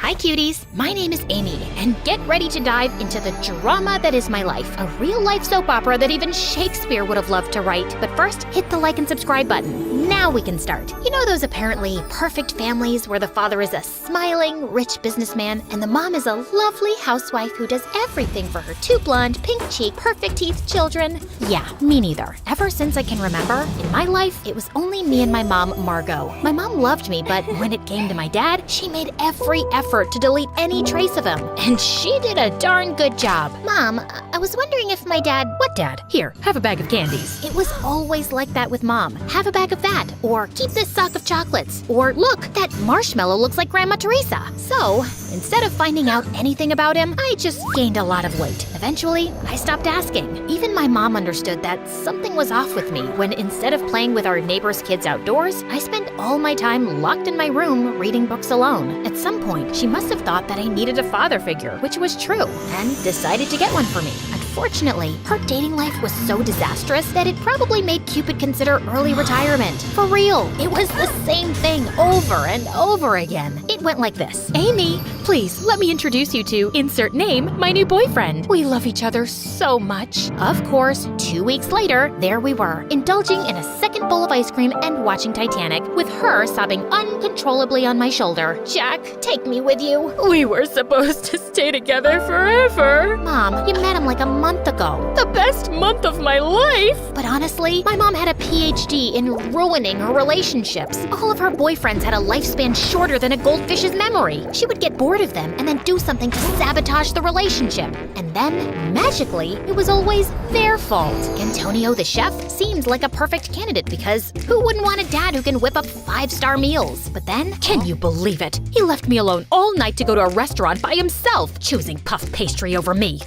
Hi cuties, my name is Amy, and get ready to dive into the drama that is my life, a real-life soap opera that even Shakespeare would have loved to write. But first, hit the like and subscribe button. Now we can start. You know those apparently perfect families where the father is a smiling, rich businessman, and the mom is a lovely housewife who does everything for her two blonde, pink-cheeked, perfect-teeth children? Yeah, me neither. Ever since I can remember, in my life, it was only me and my mom, Margot. My mom loved me, but when it came to my dad, she made every effort to delete any trace of him. And she did a darn good job. Mom, I was wondering if my dad... What dad? Here, have a bag of candies. It was always like that with Mom. Have a bag of that. Or keep this sock of chocolates. Or look, that marshmallow looks like Grandma Teresa. So, instead of finding out anything about him, I just gained a lot of weight. Eventually, I stopped asking. Even my mom understood that something was off with me when instead of playing with our neighbor's kids outdoors, I spent all my time locked in my room reading books alone. At some point, she must have thought that I needed a father figure, which was true, and decided to get one for me. Unfortunately, her dating life was so disastrous that it probably made Cupid consider early retirement. For real, it was the same thing over and over again. It went like this. Amy, please let me introduce you to insert name, my new boyfriend. We love each other so much. Of course, 2 weeks later, there we were, indulging in a second bowl of ice cream and watching Titanic, with her sobbing uncontrollably on my shoulder. Jack, take me with you. We were supposed to stay together forever. Mom, you met him like a month ago. The best month of my life. But honestly, my mom had a PhD in ruining her relationships. All of her boyfriends had a lifespan shorter than a goldfish's memory. She would get bored of them and then do something to sabotage the relationship. And then, magically, it was always their fault. Antonio the chef seemed like a perfect candidate because who wouldn't want a dad who can whip up 5-star meals? But then... Can you believe it? He left me alone all night to go to a restaurant by himself, choosing puff pastry over me.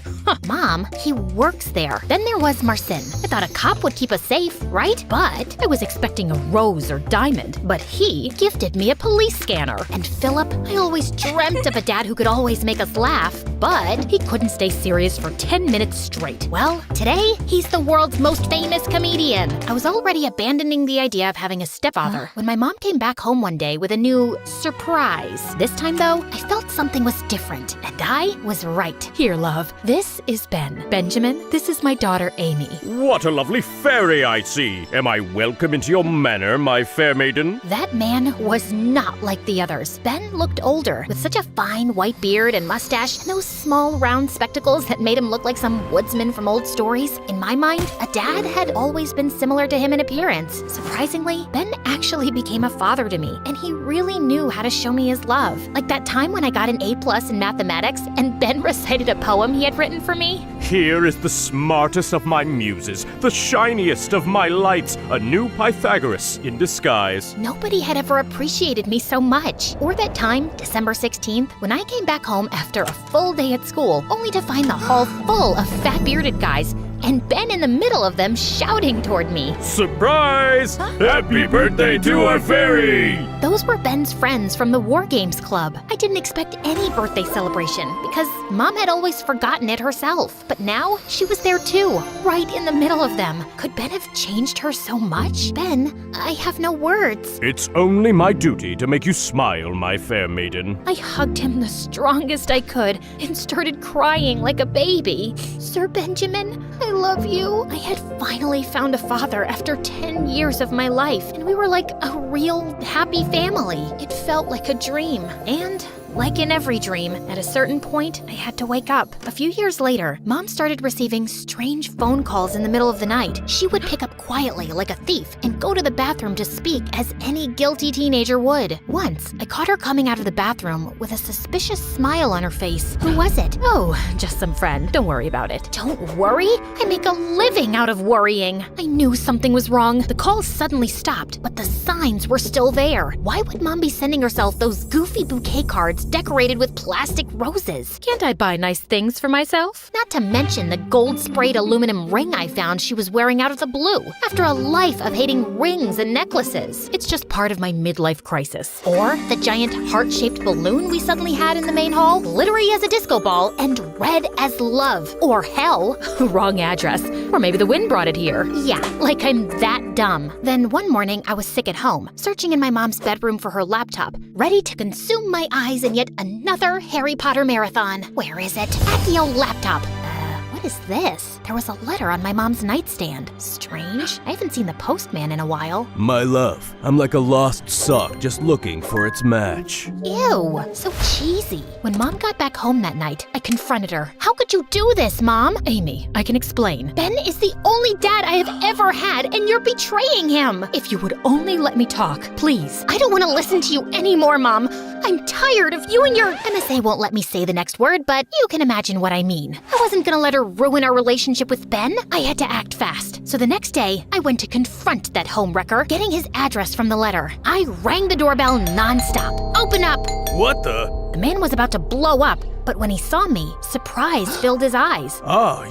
Mom, he works there. Then there was Marcin. I thought a cop would keep us safe, right? But I was expecting a rose or diamond, but he gifted me a police scanner. And Philip, I always dreamt of a dad who could always make us laugh, but he couldn't stay serious for 10 minutes straight. Well, today, he's the world's most famous comedian. I was already abandoning the idea of having a stepfather when my mom came back home one day with a new surprise. This time, though, I felt something was different, and I was right. Here, love, this is Ben. Benjamin, this is my daughter, Amy. What a lovely fairy I see. Am I welcome into your manor, my fair maiden? That man was not like the others. Ben looked older, with such a fine white beard and mustache, and those small round spectacles that made him look like some woodsman from old stories. In my mind, a dad had always been similar to him in appearance. Surprisingly, Ben actually became a father to me, and he really knew how to show me his love. Like that time when I got an A+ in mathematics, and Ben recited a poem he had written for me. Here is the smartest of my muses, the shiniest of my lights, a new Pythagoras in disguise. Nobody had ever appreciated me so much. Or that time, December 16th, when I came back home after a full day at school, only to find the hall full of fat-bearded guys, and Ben in the middle of them shouting toward me. Surprise! Happy birthday to our fairy! Those were Ben's friends from the War Games Club. I didn't expect any birthday celebration because Mom had always forgotten it herself. But now, she was there too, right in the middle of them. Could Ben have changed her so much? Ben, I have no words. It's only my duty to make you smile, my fair maiden. I hugged him the strongest I could and started crying like a baby. Sir Benjamin, I love you. I had finally found a father after 10 years of my life, and we were like a real happy family. It felt like a dream. And like in every dream, at a certain point, I had to wake up. A few years later, Mom started receiving strange phone calls in the middle of the night. She would pick up quietly like a thief and go to the bathroom to speak as any guilty teenager would. Once, I caught her coming out of the bathroom with a suspicious smile on her face. Who was it? Oh, just some friend. Don't worry about it. Don't worry? I make a living out of worrying. I knew something was wrong. The calls suddenly stopped, but the signs were still there. Why would Mom be sending herself those goofy bouquet cards decorated with plastic roses? Can't I buy nice things for myself? Not to mention the gold-sprayed aluminum ring I found she was wearing out of the blue, after a life of hating rings and necklaces. It's just part of my midlife crisis. Or the giant heart-shaped balloon we suddenly had in the main hall, glittery as a disco ball and red as love or hell. Wrong address. Or maybe the wind brought it here. Yeah, like I'm that dumb. Then one morning, I was sick at home, searching in my mom's bedroom for her laptop, ready to consume my eyes in yet another Harry Potter marathon. Where is it? At the old laptop. What is this? There was a letter on my mom's nightstand. Strange. I haven't seen the postman in a while. My love, I'm like a lost sock just looking for its match. Ew, so cheesy. When Mom got back home that night, I confronted her. How could you do this, Mom? Amy, I can explain. Ben is the only dad I have ever had, and you're betraying him. If you would only let me talk, please. I don't want to listen to you anymore, Mom. I'm tired of you and your... MSA won't let me say the next word, but you can imagine what I mean. I wasn't gonna let her ruin our relationship with Ben. I had to act fast. So the next day, I went to confront that homewrecker, getting his address from the letter. I rang the doorbell nonstop. Open up! What the? The man was about to blow up, but when he saw me, surprise filled his eyes. Ah,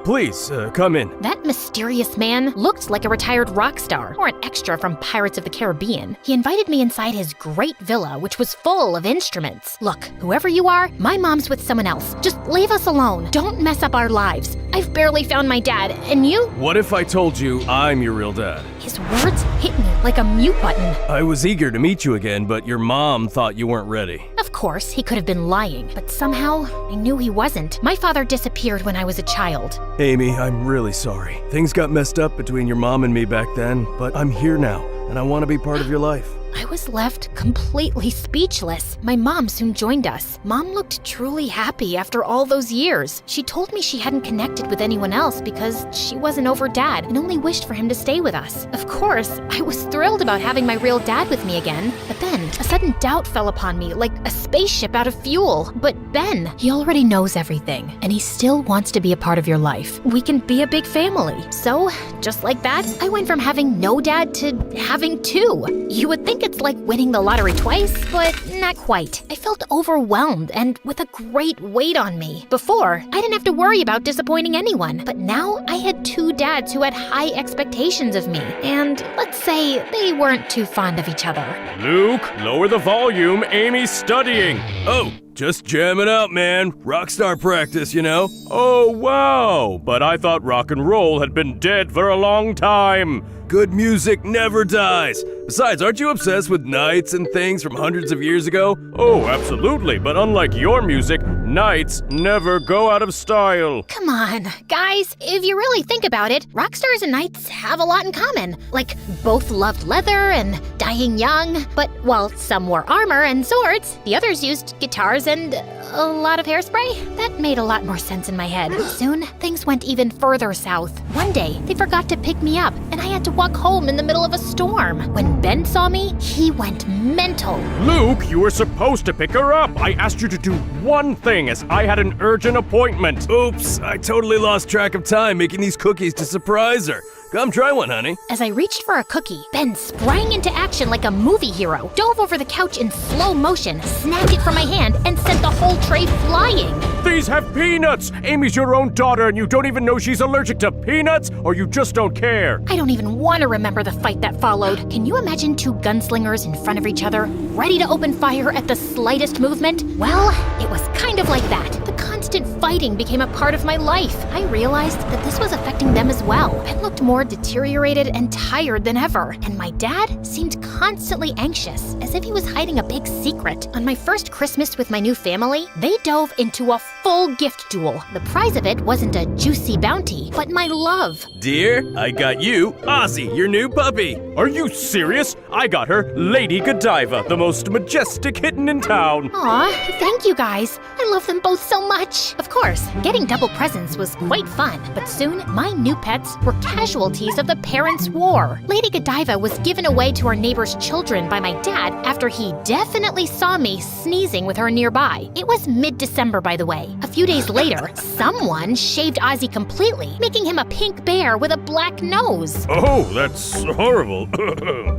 please, come in. That mysterious man looked like a retired rock star or an extra from Pirates of the Caribbean. He invited me inside his great villa, which was full of instruments. Look, whoever you are, my mom's with someone else. Just leave us alone. Don't mess up our lives. I've barely found my dad, and you? What if I told you I'm your real dad? His words hit me like a mute button. I was eager to meet you again, but your mom thought you weren't ready. Of course, he could have been lying, but somehow I knew he wasn't. My father disappeared when I was a child. Amy, I'm really sorry. Things got messed up between your mom and me back then, but I'm here now, and I want to be part of your life. I was left completely speechless. My mom soon joined us. Mom looked truly happy after all those years. She told me she hadn't connected with anyone else because she wasn't over Dad and only wished for him to stay with us. Of course, I was thrilled about having my real dad with me again. But then, a sudden doubt fell upon me like a spaceship out of fuel. But Ben, He already knows everything, and he still wants to be a part of your life. We can be a big family. so, just like that, I went from having no dad to having two. You would think it's like winning the lottery twice, but not quite. I felt overwhelmed and with a great weight on me. Before, I didn't have to worry about disappointing anyone, but now I had two dads who had high expectations of me, and let's say they weren't too fond of each other. Luke, lower the volume. Amy's studying. Oh, just jamming out, man. Rockstar practice, you know? Oh, wow. But I thought rock and roll had been dead for a long time. Good music never dies. Besides, aren't you obsessed with knights and things from hundreds of years ago? Oh, absolutely. But unlike your music, knights never go out of style. Come on, guys, if you really think about it, rock stars and knights have a lot in common. Like, both loved leather and dying young, but while some wore armor and swords, the others used guitars and a lot of hairspray. That made a lot more sense in my head. Soon, things went even further south. One day, they forgot to pick me up, and I had to walk home in the middle of a storm. When Ben saw me, he went mental. Luke, you were supposed to pick her up. I asked you to do one thing as I had an urgent appointment. Oops, I totally lost track of time making these cookies to surprise her. Come try one, honey. As I reached for a cookie, Ben sprang into action like a movie hero, dove over the couch in slow motion, snapped it from my hand, and sent the whole tray flying. These have peanuts. Amy's your own daughter and you don't even know she's allergic to peanuts, or you just don't care. I don't even want to remember the fight that followed. Can you imagine two gunslingers in front of each other, ready to open fire at the slightest movement? Well, it was kind of like that. The constant fighting became a part of my life. I realized that this was affecting them as well. Ben looked more deteriorated and tired than ever, and my dad seemed constantly anxious, as if he was hiding a big secret. On my first Christmas with my new family, they dove into a full gift duel. The prize of it wasn't a juicy bounty, but my love. Dear, I got you, Ozzy, your new puppy. Are you serious? I got her Lady Godiva, the most majestic kitten in town. Aw, thank you guys. I love them both so much. Of course, getting double presents was quite fun, but soon my new pets were casualties of the parents' war. Lady Godiva was given away to our neighbor's children by my dad after he definitely saw me sneezing with her nearby. It was mid-December, by the way. A few days later, someone shaved Ozzy completely, making him a pink bear with a black nose. Oh, that's horrible.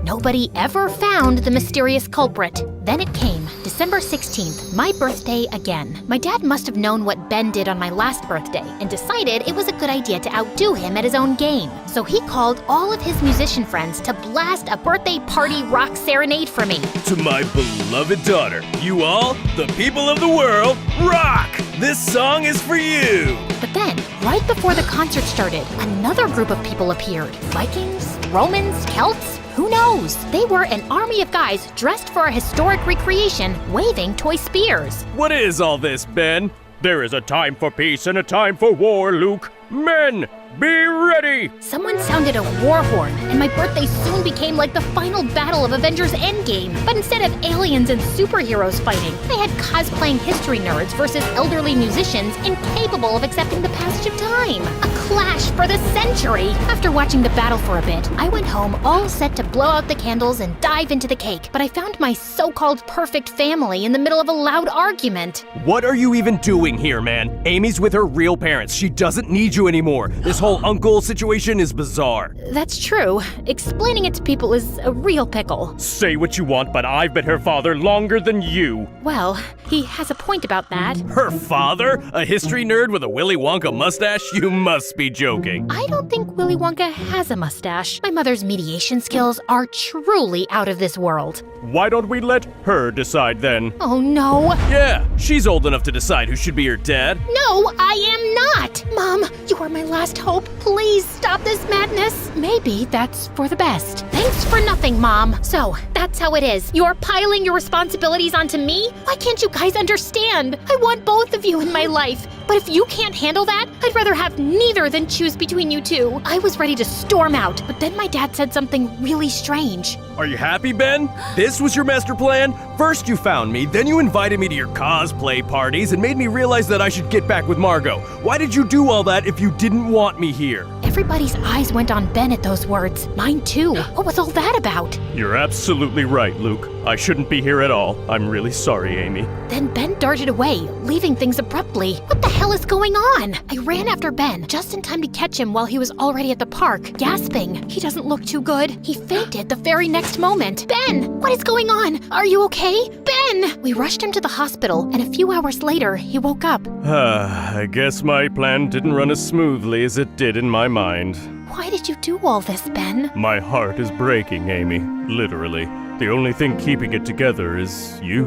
Nobody ever found the mysterious culprit. Then it came, December 16th, my birthday again. My dad must have known what Ben did on my last birthday and decided it was a good idea to outdo him at his own game. So he called all of his musician friends to blast a birthday party rock serenade for me. To my beloved daughter, you all, the people of the world, rock! this song is for you! But then, right before the concert started, another group of people appeared. Vikings, Romans, Celts, who knows? They were an army of guys dressed for a historic recreation, waving toy spears. What is all this, Ben? There is a time for peace and a time for war, Luke. Men, be ready! Someone sounded a war horn, and my birthday soon became like the final battle of Avengers Endgame. But instead of aliens and superheroes fighting, I had cosplaying history nerds versus elderly musicians incapable of accepting the passage of time. A clash for the century! After watching the battle for a bit, I went home all set to blow out the candles and dive into the cake. But I found my so-called perfect family in the middle of a loud argument. What are you even doing here, man? Amy's with her real parents. She doesn't need you anymore. This whole uncle situation is bizarre. That's true. Explaining it to people is a real pickle. Say what you want, but I've been her father longer than you. Well, he has a point about that. Her father? A history nerd with a Willy Wonka mustache? You must be joking. I don't think Willy Wonka has a mustache. My mother's mediation skills are truly out of this world. Why don't we let her decide then? Oh no. Yeah, she's old enough to decide who should be her dad. No, I am not! Mom, you are my last hope. Please stop this madness. Maybe that's for the best. Thanks for nothing, Mom. So, that's how it is. You're piling your responsibilities onto me? Why can't you guys understand? I want both of you in my life. But if you can't handle that, I'd rather have neither than choose between you two. I was ready to storm out, but then my dad said something really strange. Are you happy, Ben? This was your master plan? First you found me, then you invited me to your cosplay parties and made me realize that I should get back with Margot. Why did you do all that if you didn't want me here? Everybody's eyes went on Ben at those words. Mine too. What was all that about? You're absolutely right, Luke. I shouldn't be here at all. I'm really sorry, Amy. Then Ben darted away, leaving things abruptly. What the hell is going on? I ran after Ben, just in time to catch him while he was already at the park, gasping. He doesn't look too good. He fainted the very next moment. Ben, what is going on? Are you okay? Ben! We rushed him to the hospital, and a few hours later, he woke up. I guess my plan didn't run as smoothly as it did in my mind. Why did you do all this, Ben? My heart is breaking, Amy. Literally. The only thing keeping it together is you.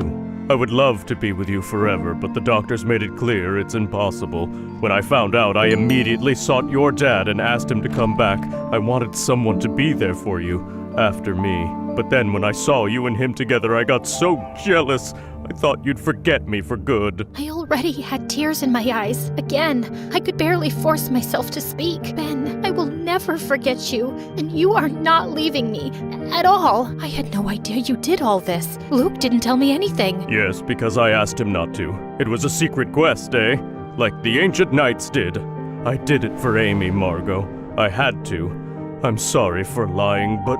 I would love to be with you forever, but the doctors made it clear it's impossible. When I found out, I immediately sought your dad and asked him to come back. I wanted someone to be there for you, after me. But then when I saw you and him together, I got so jealous. I thought you'd forget me for good. I already had tears in my eyes. Again, I could barely force myself to speak. Ben, I will never forget you, and you are not leaving me. At all. I had no idea you did all this. Luke didn't tell me anything. Yes, because I asked him not to. It was a secret quest, eh? Like the ancient knights did. I did it for Amy, Margot. I had to. I'm sorry for lying, but...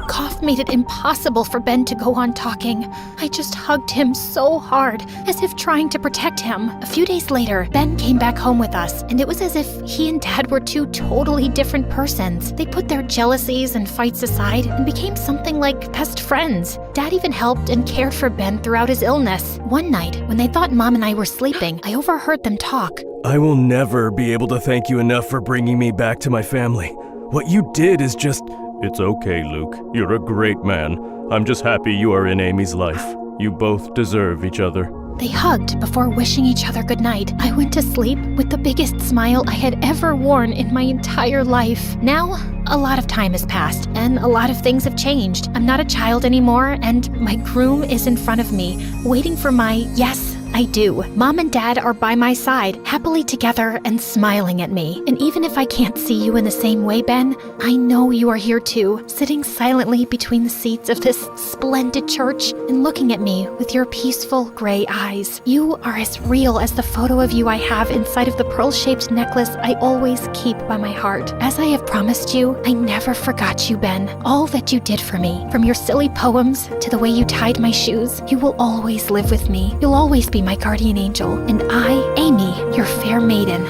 Cough made it impossible for Ben to go on talking. I just hugged him so hard, as if trying to protect him. A few days later, Ben came back home with us, and it was as if he and Dad were two totally different persons. They put their jealousies and fights aside and became something like best friends. Dad even helped and cared for Ben throughout his illness. One night, when they thought Mom and I were sleeping, I overheard them talk. I will never be able to thank you enough for bringing me back to my family. What you did is just... It's okay, Luke. You're a great man. I'm just happy you are in Amy's life. You both deserve each other. They hugged before wishing each other goodnight. I went to sleep with the biggest smile I had ever worn in my entire life. Now, a lot of time has passed, and a lot of things have changed. I'm not a child anymore, and my groom is in front of me, waiting for my yes, I do. Mom and Dad are by my side, happily together and smiling at me. And even if I can't see you in the same way, Ben, I know you are here too, sitting silently between the seats of this splendid church and looking at me with your peaceful gray eyes. You are as real as the photo of you I have inside of the pearl-shaped necklace I always keep by my heart. As I have promised you, I never forgot you, Ben. All that you did for me, from your silly poems to the way you tied my shoes, you will always live with me. You'll always be my guardian angel, and I, Amy, your fair maiden.